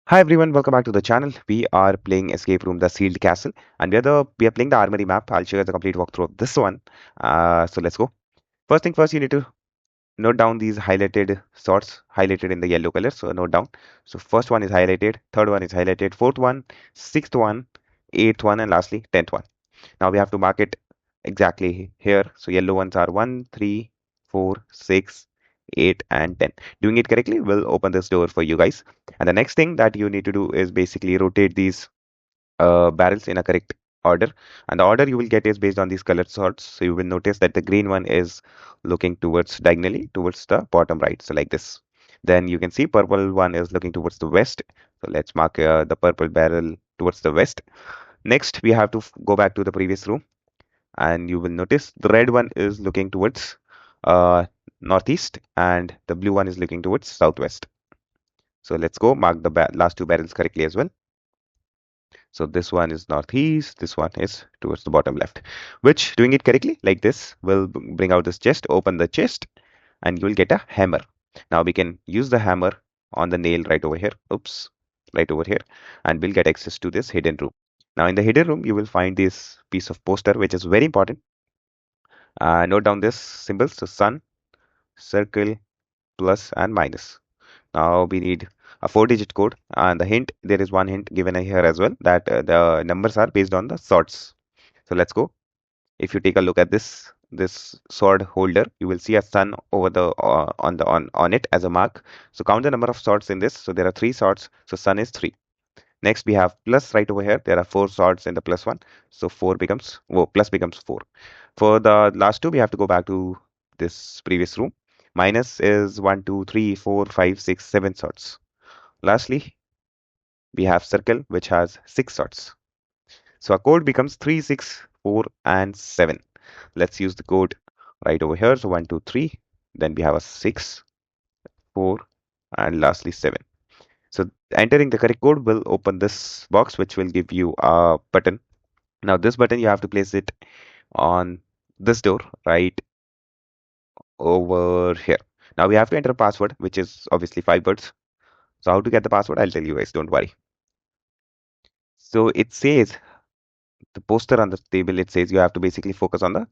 Hi everyone, welcome back to the channel. We are playing Escape Room, the Sealed Castle, and we are playing the Armory Map. I'll show you the complete walkthrough of this one. So let's go. First thing first, you need to note down these highlighted sorts, highlighted in the yellow color. So note down. So first one is highlighted, third one is highlighted, fourth one, sixth one, eighth one, and lastly 10th one. Now we have to mark it exactly here. So yellow ones are 1, 3, 4, 6, 8, and 10. Doing it correctly will open this door for you guys. And the next thing that you need to do is basically rotate these barrels in a correct order. And the order you will get is based on these colored sorts. So you will notice that the green one is looking towards diagonally towards the bottom right. So like this. Then you can see purple one is looking towards the west. So let's mark the purple barrel towards the west. Next, we have to go back to the previous room, and you will notice the red one is looking towards uh, northeast, and the blue one is looking towards southwest. So let's go mark the last two barrels correctly as well. So this one is northeast, this one is towards the bottom left, which doing it correctly like this will bring out this chest, open the chest, and you will get a hammer. Now we can use the hammer on the nail right over here. Oops, right over here, and we'll get access to this hidden room. Now in the hidden room, you will find this piece of poster, which is very important. Note down this symbols, so sun, circle, plus, and minus. Now we need a 4-digit code, and the hint, there is one hint given here as well, that the numbers are based on the swords. So let's go. If you take a look at this sword holder, you will see a sun over the on it as a mark. So count the number of swords in this. So there are 3 swords, so sun is 3. Next we have plus right over here. There are 4 swords in the plus one, so 4 becomes, whoa, plus becomes 4. For the last two, we have to go back to this previous room. Minus is 1, 2, 3, 4, 5, 6, 7 swords. Lastly, we have circle, which has 6 swords. So our code becomes 3, 6, 4, and 7. Let's use the code right over here. So 1, 2, 3. Then we have a 6, 4, and lastly 7. So entering the correct code will open this box, which will give you a button. Now this button, you have to place it on this door right over here. Now we have to enter a password, which is obviously 5 words. So how to get the password, I'll tell you guys, don't worry. So it says, the poster on the table, it says you have to basically focus on the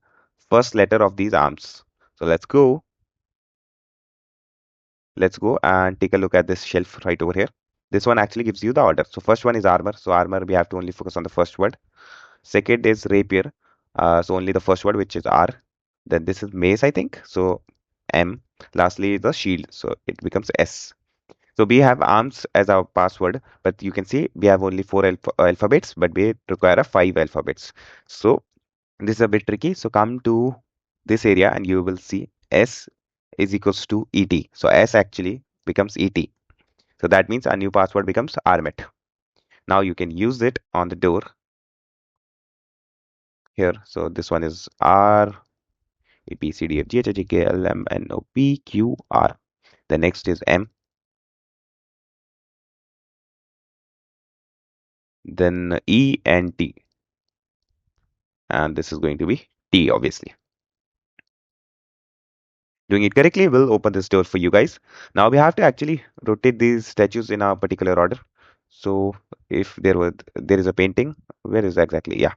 first letter of these arms. So let's go and take a look at this shelf right over here. This one actually gives you the order. So first one is armor. So armor, we have to only focus on the first word. Second is rapier. So only the first word, which is R. Then this is mace, I think. So M. Lastly, the shield. So it becomes S. So we have arms as our password, but you can see we have only 4 alphabets, but we require a 5 alphabets. So this is a bit tricky. So come to this area and you will see S is equals to ET. So S actually becomes ET. So that means our new password becomes Armet. Now you can use it on the door here. So this one is R A B C D F G H I J K L M N O P Q R. The next is M. Then E and T. And this is going to be T, obviously. Doing it correctly will open this door for you guys. Now we have to actually rotate these statues in a particular order. So if there is a painting, where is exactly? Yeah,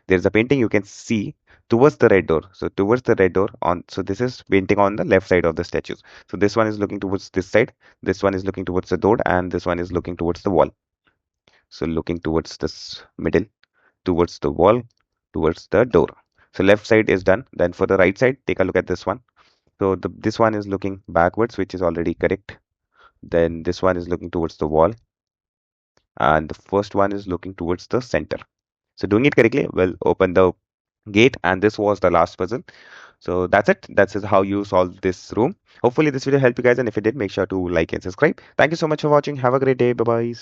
there is a painting you can see towards the red door. So towards the red door on. So this is painting on the left side of the statues. So this one is looking towards this side. This one is looking towards the door, and this one is looking towards the wall. So looking towards this middle, towards the wall, towards the door. So left side is done. Then for the right side, take a look at this one. So this one is looking backwards, which is already correct. Then this one is looking towards the wall, and the first one is looking towards the center. So doing it correctly will open the gate, and this was the last puzzle. So that's it. That's how you solve this room. Hopefully this video helped you guys, and if it did, make sure to like and subscribe. Thank you so much for watching. Have a great day. Bye bye.